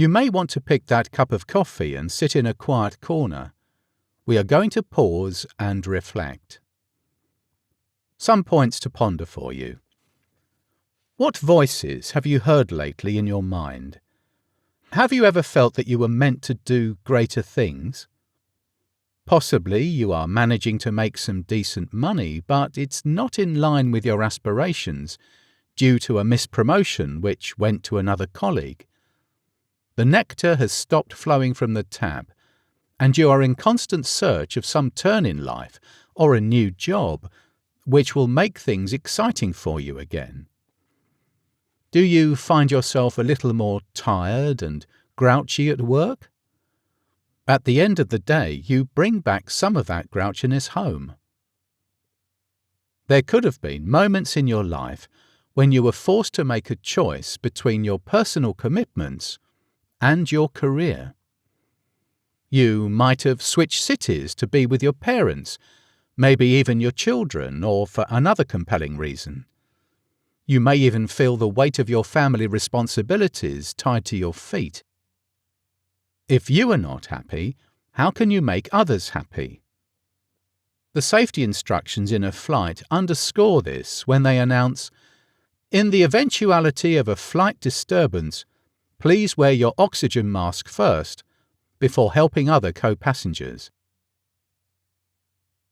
You may want to pick that cup of coffee and sit in a quiet corner. We are going to pause and reflect. Some points to ponder for you. What voices have you heard lately in your mind? Have you ever felt that you were meant to do greater things? Possibly you are managing to make some decent money, but it's not in line with your aspirations due to a missed promotion which went to another colleague. The nectar has stopped flowing from the tap, and you are in constant search of some turn in life or a new job which will make things exciting for you again. Do you find yourself a little more tired and grouchy at work? At the end of the day, you bring back some of that grouchiness home. There could have been moments in your life when you were forced to make a choice between your personal commitments and your career. You might have switched cities to be with your parents, maybe even your children, or for another compelling reason. You may even feel the weight of your family responsibilities tied to your feet. If you are not happy, how can you make others happy? The safety instructions in a flight underscore this when they announce, "In the eventuality of a flight disturbance, please wear your oxygen mask first before helping other co-passengers."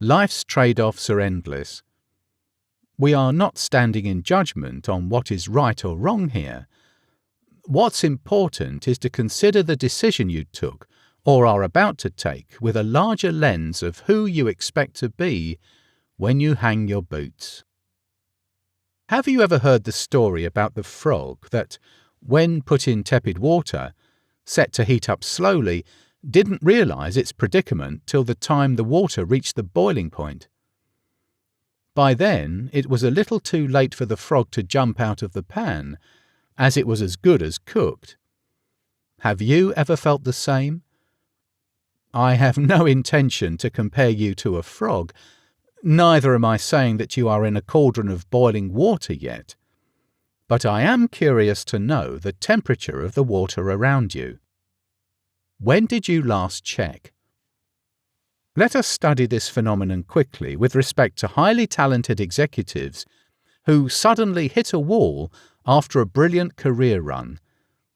Life's trade-offs are endless. We are not standing in judgment on what is right or wrong here. What's important is to consider the decision you took or are about to take with a larger lens of who you expect to be when you hang your boots. Have you ever heard the story about the frog that, when put in tepid water, set to heat up slowly, didn't realize its predicament till the time the water reached the boiling point? By then, it was a little too late for the frog to jump out of the pan, as it was as good as cooked. Have you ever felt the same? I have no intention to compare you to a frog, neither am I saying that you are in a cauldron of boiling water yet. But I am curious to know the temperature of the water around you. When did you last check? Let us study this phenomenon quickly with respect to highly talented executives who suddenly hit a wall after a brilliant career run.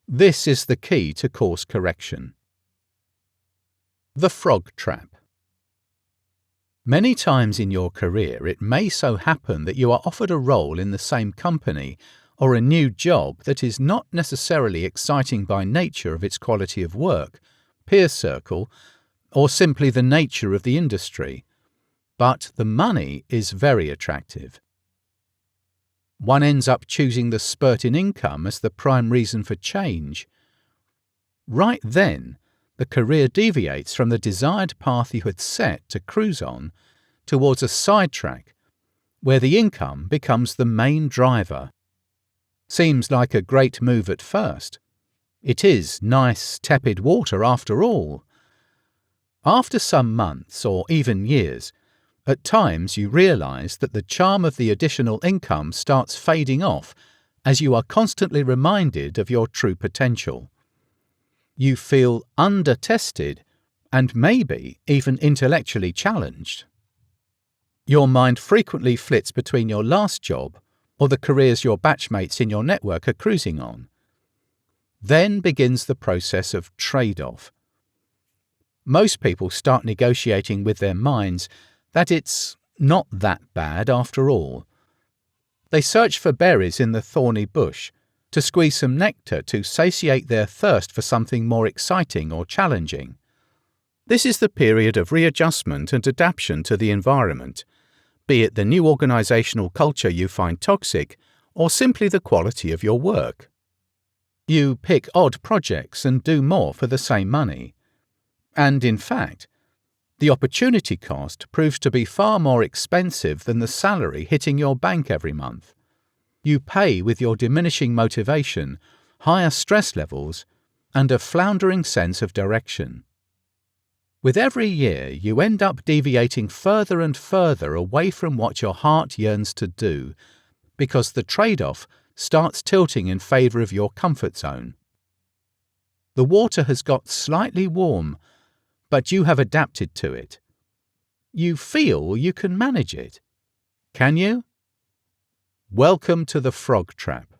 This is the key to course correction. The frog trap. Many times in your career, it may so happen that you are offered a role in the same company or a new job that is not necessarily exciting by nature of its quality of work, peer circle, or simply the nature of the industry, but the money is very attractive. One ends up choosing the spurt in income as the prime reason for change. Right then, the career deviates from the desired path you had set to cruise on towards a sidetrack where the income becomes the main driver. Seems like a great move at first. It is nice, tepid water after all. After some months or even years, at times you realize that the charm of the additional income starts fading off as you are constantly reminded of your true potential. You feel under-tested and maybe even intellectually challenged. Your mind frequently flits between your last job or the careers your batchmates in your network are cruising on. Then begins the process of trade-off. Most people start negotiating with their minds that it's not that bad after all. They search for berries in the thorny bush, to squeeze some nectar to satiate their thirst for something more exciting or challenging. This is the period of readjustment and adaptation to the environment, be it the new organizational culture you find toxic or simply the quality of your work. You pick odd projects and do more for the same money. And in fact, the opportunity cost proves to be far more expensive than the salary hitting your bank every month. You pay with your diminishing motivation, higher stress levels, and a floundering sense of direction. With every year, you end up deviating further and further away from what your heart yearns to do, because the trade-off starts tilting in favour of your comfort zone. The water has got slightly warm, but you have adapted to it. You feel you can manage it. Can you? Welcome to the frog trap.